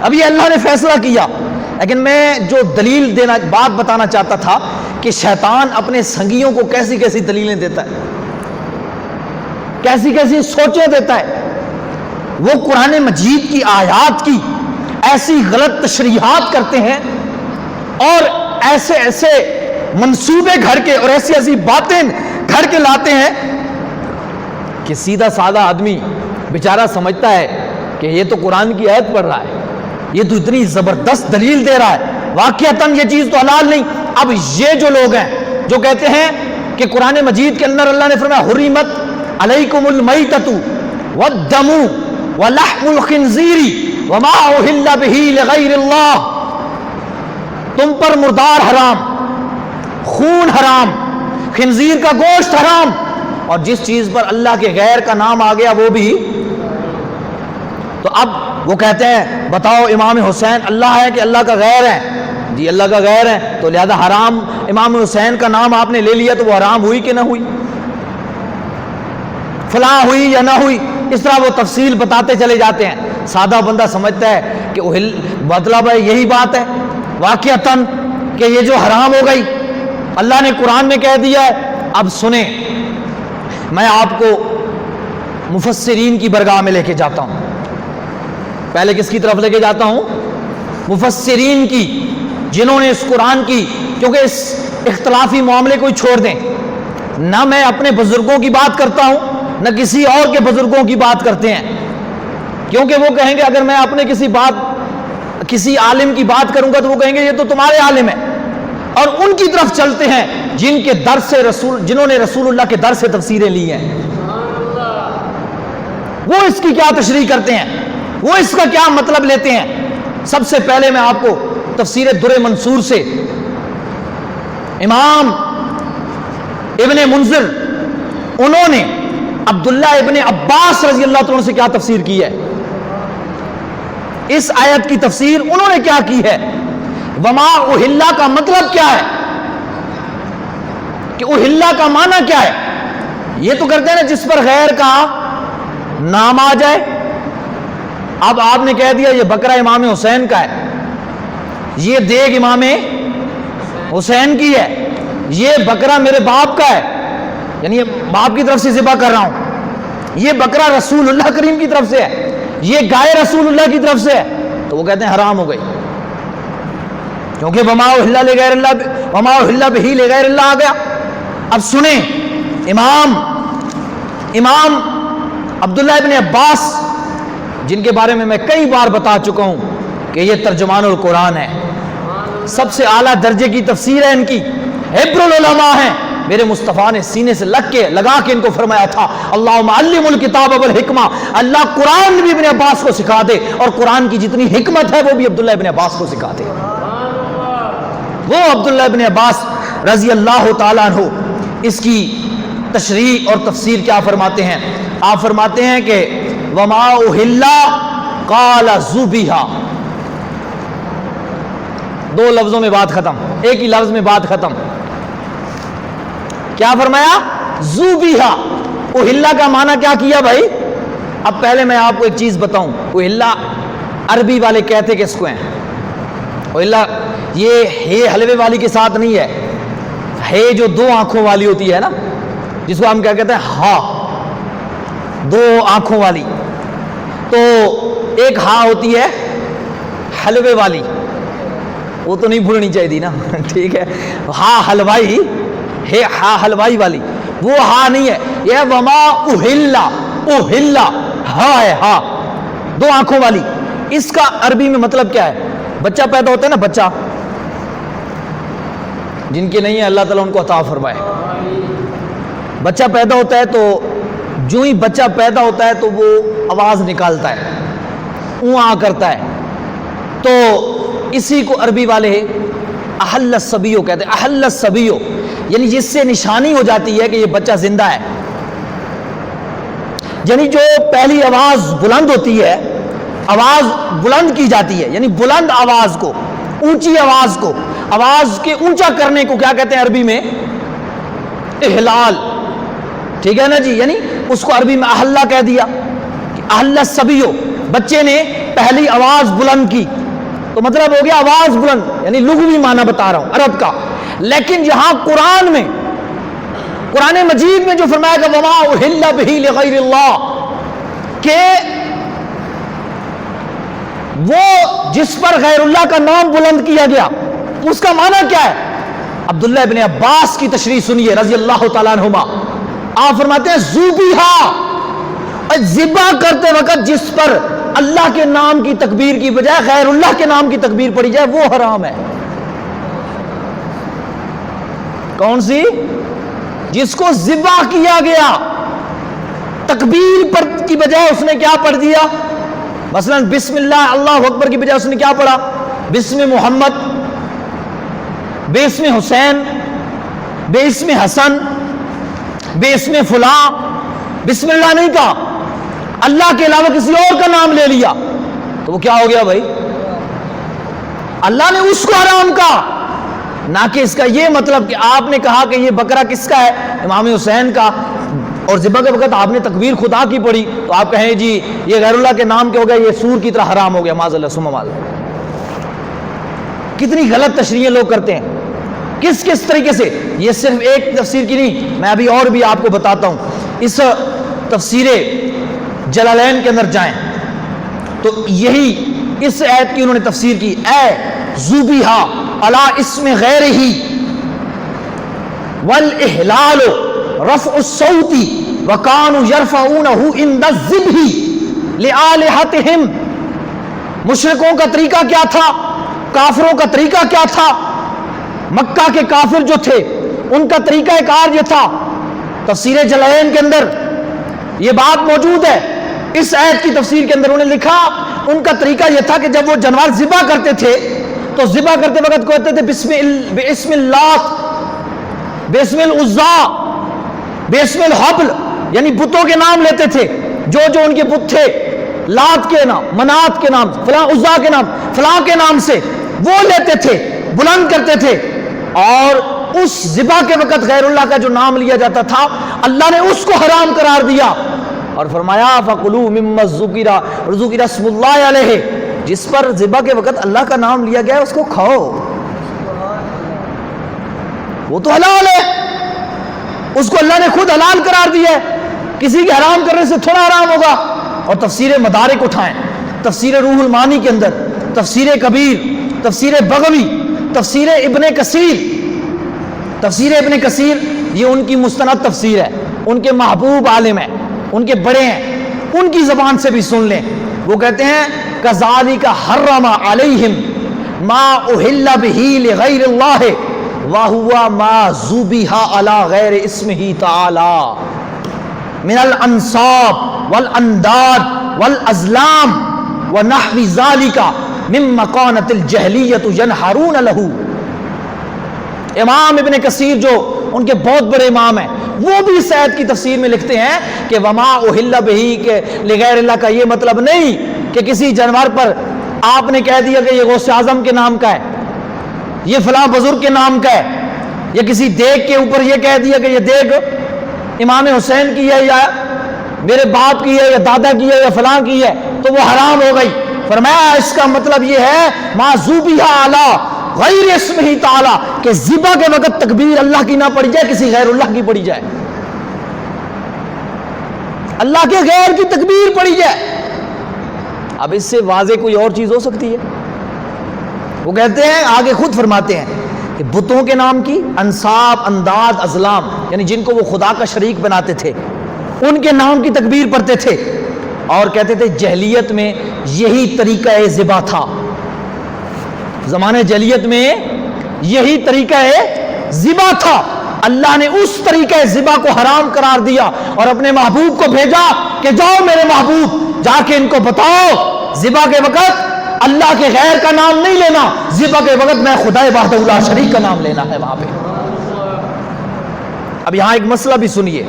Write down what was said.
ابھی اللہ نے فیصلہ کیا، لیکن میں جو دلیل بات بتانا چاہتا تھا کہ شیطان اپنے سنگیوں کو کیسی کیسی دلیلیں دیتا ہے، کیسی کیسی سوچیں دیتا ہے۔ وہ قرآن مجید کی آیات کی ایسی غلط تشریحات کرتے ہیں اور ایسے ایسے منصوبے گھڑ کے اور ایسی ایسی باتیں گھڑ کے لاتے ہیں کہ سیدھا سادہ آدمی بیچارہ سمجھتا ہے کہ یہ تو قرآن کی آیت پڑھ رہا ہے، یہ تو اتنی زبردست دلیل دے رہا ہے، واقعتاً یہ چیز تو حلال نہیں۔ اب یہ جو لوگ ہیں جو کہتے ہیں کہ قرآن مجید کے اندر اللہ نے فرمایا حرمت علیکم المیتۃ والدم ولحم الخنزیر وما اہل بہ لغیر اللہ، تم پر مردار حرام، خون حرام، خنزیر کا گوشت حرام، اور جس چیز پر اللہ کے غیر کا نام آ گیا وہ بھی۔ تو اب وہ کہتے ہیں بتاؤ امام حسین اللہ ہے کہ اللہ کا غیر ہے؟ جی اللہ کا غیر ہے، تو لہذا حرام امام حسین کا نام آپ نے لے لیا تو وہ حرام ہوئی کہ نہ ہوئی، فلاں ہوئی یا نہ ہوئی، اس طرح وہ تفصیل بتاتے چلے جاتے ہیں۔ سادہ بندہ سمجھتا ہے کہ مطلب ہے یہی بات ہے واقعتاً کہ یہ جو حرام ہو گئی اللہ نے قرآن میں کہہ دیا ہے۔ اب سنیں، میں آپ کو مفسرین کی برگاہ میں لے کے جاتا ہوں۔ پہلے کس کی طرف لے کے جاتا ہوں؟ مفسرین کی، جنہوں نے اس قرآن کی، کیونکہ اس اختلافی معاملے کو چھوڑ دیں، نہ میں اپنے بزرگوں کی بات کرتا ہوں نہ کسی اور کے بزرگوں کی بات کرتے ہیں، کیونکہ وہ کہیں گے اگر میں اپنے کسی عالم کی بات کروں گا تو وہ کہیں گے یہ تو تمہارے عالم ہے، اور ان کی طرف چلتے ہیں جنہوں نے رسول اللہ کے در سے تفسیریں لی ہیں، وہ اس کی کیا تشریح کرتے ہیں، وہ اس کا کیا مطلب لیتے ہیں۔ سب سے پہلے میں آپ کو تفسیر در منصور سے امام ابن منذر انہوں نے عبداللہ ابن عباس رضی اللہ عنہ سے کیا تفسیر کی ہے، اس آیت کی تفسیر انہوں نے کیا کی ہے، وما اہلا کا مطلب کیا ہے، کہ اہلا کا معنی کیا ہے۔ یہ تو کرتے ہیں نا جس پر غیر کا نام آ جائے۔ اب آپ نے کہہ دیا یہ بکرا امام حسین کا ہے، یہ دیگ امام حسین کی ہے، یہ بکرا میرے باپ کا ہے، یعنی یہ باپ کی طرف سے ذبح کر رہا ہوں، یہ بکرا رسول اللہ کریم کی طرف سے ہے، یہ گائے رسول اللہ کی طرف سے ہے، تو وہ کہتے ہیں حرام ہو گئی، کیونکہ وما اہل بہ لغیر اللہ آ گیا۔ اب سنیں، امام عبداللہ ابن عباس جن کے بارے میں میں کئی بار بتا چکا ہوں کہ یہ ترجمان القرآن ہے، سب سے اعلیٰ درجے کی تفسیر ہے ان کی، حبر العلماء ہیں۔ میرے مصطفیٰ نے سینے سے لگا کے ان کو فرمایا تھا اللہم علم الکتاب والحکمہ، اللہ قرآن بھی ابن عباس کو سکھا دے، اور قرآن کی جتنی حکمت ہے وہ بھی عبداللہ ابن عباس کو سکھا دے۔ وہ عبداللہ ابن عباس رضی اللہ تعالیٰ عنہ اس کی تشریح اور تفسیر کیا فرماتے ہیں؟ آپ فرماتے ہیں کہ وما اہلا قال ذبیحا، دو لفظوں میں بات ختم، ایک ہی لفظ میں بات ختم۔ کیا فرمایا؟ ذبیحا۔ اہلا کا معنی کیا کیا بھائی؟ اب پہلے میں آپ کو ایک چیز بتاؤں، اہلا عربی والے کہتے کس کو ہیں؟ اہلا یہ ہے حلوے والی کے ساتھ نہیں ہے، ہے جو دو آنکھوں والی ہوتی ہے نا، جس کو ہم کیا کہتے ہیں؟ ہاں، دو آنکھوں والی۔ تو ایک ہاں ہوتی ہے حلوے والی، وہ تو نہیں بھولنی چاہیے تھی نا ٹھیک ہے، ہاں حلوائی ہے، ہاں حلوائی والی، وہ ہاں نہیں ہے، یہ وما اہلا، اہلا ہاں ہے، ہاں دو آنکھوں والی۔ اس کا عربی میں مطلب کیا ہے؟ بچہ پیدا ہوتا ہے نا، بچہ جن کے نہیں ہے اللہ تعالیٰ ان کو عطا فرمائے، بچہ پیدا ہوتا ہے تو جو ہی بچہ پیدا ہوتا ہے تو وہ آواز نکالتا ہے، اُواں کرتا ہے، تو اسی کو عربی والے احل الصبیو کہتے ہیں، احل الصبیو، یعنی جس سے نشانی ہو جاتی ہے کہ یہ بچہ زندہ ہے، یعنی جو پہلی آواز بلند ہوتی ہے، آواز بلند کی جاتی ہے، یعنی بلند آواز کو، اونچی آواز کو، آواز کے اونچا کرنے کو کیا کہتے ہیں عربی میں؟ احلال، ٹھیک ہے نا جی، یعنی اس کو عربی میں احلہ کہہ دیا کہ احل الصبیو، بچے نے پہلی آواز بلند کی تو مطلب ہو گیا آواز بلند، یعنی لغوی معنی بتا رہا ہوں عرب کا. لیکن یہاں قرآن مجید میں جو فرمایا کہ وما اہل بہ لغیر اللہ، کہ وہ جس پر غیر اللہ کا نام بلند کیا گیا، اس کا معنی کیا ہے؟ عبداللہ ابن عباس کی تشریح سنیے رضی اللہ تعالیٰ عنہما. آپ فرماتے ہیں ذبیحہ، ذبح کرتے وقت جس پر اللہ کے نام کی تکبیر کی بجائے غیر اللہ کے نام کی تکبیر پڑی جائے وہ حرام ہے. کون سی؟ جس کو ذبح کیا گیا، تکبیر پر کی بجائے اس نے کیا پڑھ دیا؟ مثلا بسم اللہ اللہ اکبر کی بجائے اس نے کیا پڑھا؟ بسم محمد، بسم حسین، بسم حسن، بسم فلاں. بسم اللہ نہیں کہا، اللہ کے علاوہ کسی اور کا نام لے لیا تو وہ کیا ہو گیا بھائی؟ اللہ نے اس کو حرام کہا. نہ کہ اس کا یہ مطلب کہ آپ نے کہا کہ یہ بکرا کس کا ہے؟ امام حسین کا، اور ذبح کے وقت آپ نے تکبیر خدا کی پڑھی تو آپ کہیں جی یہ غیر اللہ کے نام کے ہو گیا، یہ سور کی طرح حرام ہو گیا. معاذ اللہ ثم معاذ اللہ. کتنی غلط تشریحیں لوگ کرتے ہیں، کس طریقے سے. یہ صرف ایک تفسیر کی نہیں، میں ابھی اور بھی آپ کو بتاتا ہوں. اس تفسیر جلالین کے اندر جائیں تو یہی اس آیت کی انہوں نے تفسیر کی، اے ذبیحہ علی اسم غیرہ والاحلال رفع الصوت وکانوا یرفعونہ عند الذبح لآلہتہم. مشرکوں کا طریقہ کیا تھا؟ کافروں کا طریقہ کیا تھا؟ مکہ کے کافر جو تھے ان کا طریقہ کار یہ تھا. تفسیر جلالین کے اندر یہ بات موجود ہے. اس آیت کی تفسیر کے اندر انہوں نے لکھا ان کا طریقہ یہ تھا کہ جب وہ جانور ذبح کرتے تھے تو ذبح کرتے وقت کہتے تھے بسم اللہ، بسم العزا، بسم الحبل، یعنی بتوں کے نام لیتے تھے. جو ان کے بت تھے، لات کے نام، منات کے نام، فلاں عزا کے نام، فلاں کے نام سے وہ لیتے تھے، بلند کرتے تھے. اور اس ذبح کے وقت غیر اللہ کا جو نام لیا جاتا تھا اللہ نے اس کو حرام قرار دیا اور فرمایا فَقُلُوا مِمَّا ذُكِرَ اسْمُ اللَّهِ عَلَيْهِ. جس پر ذبح کے وقت اللہ کا نام لیا گیا ہے اس کو کھاؤ، وہ تو حلال ہے، اس کو اللہ نے خود حلال قرار دیا ہے. کسی کے حرام کرنے سے تھوڑا حرام ہوگا. اور تفسیر مدارک اٹھائیں، تفسیر روح المعانی کے اندر، تفسیر کبیر، تفسیر بغوی، تفسیر ابن کثیر. تفسیر ابن کثیر یہ ان کی مستند تفسیر ہے، ان کے محبوب عالم ہیں، ان کے بڑے ہیں، ان کی زبان سے بھی سن لیں. وہ کہتے ہیں کذالک حرم علیہم ما اہل بہ لغیر اللہ وہو ما ذبح علی غیر اسمہ تعالی من الانصاب والانداد والازلام ونحو ذالک مما کانت الجہلیۃ ینحرون لہ. امام ابن کثیر جو ان کے بہت بڑے امام ہیں وہ بھی اس آیت کی تفسیر میں لکھتے ہیں کہ وما اہل بہ کے لغیر اللہ کا یہ مطلب نہیں کہ کسی جانور پر آپ نے کہہ دیا کہ یہ غوث اعظم کے نام کا ہے، یہ فلاں بزرگ کے نام کا ہے، یا کسی دیگ کے اوپر یہ کہہ دیا کہ یہ دیگ امام حسین کی ہے یا میرے باپ کی ہے یا دادا کی ہے یا فلاں کی ہے تو وہ حرام ہو گئی. فرمایا اس کا مطلب یہ ہے ما ذبح علی غیر اسمہ تعالی، کہ ذبح کے وقت تکبیر اللہ کی نہ پڑی جائے، کسی غیر اللہ کی پڑی جائے، اللہ کے غیر کی تکبیر پڑی جائے. اب اس سے واضح کوئی اور چیز ہو سکتی ہے؟ وہ کہتے ہیں آگے خود فرماتے ہیں کہ بتوں کے نام کی انصاب، انداد، ازلام، یعنی جن کو وہ خدا کا شریک بناتے تھے ان کے نام کی تکبیر پڑھتے تھے اور کہتے تھے جہلیت میں یہی طریقہ ذبح تھا. زمانے جہلیت میں یہی طریقہ ذبح تھا. اللہ نے اس طریقہ ذبح کو حرام قرار دیا اور اپنے محبوب کو بھیجا کہ جاؤ میرے محبوب جا کے ان کو بتاؤ ذبح کے وقت اللہ کے غیر کا نام نہیں لینا، ذبح کے وقت میں خدا وحدہ لا شریک کا نام لینا ہے وہاں پہ. اب یہاں ایک مسئلہ بھی سنیے.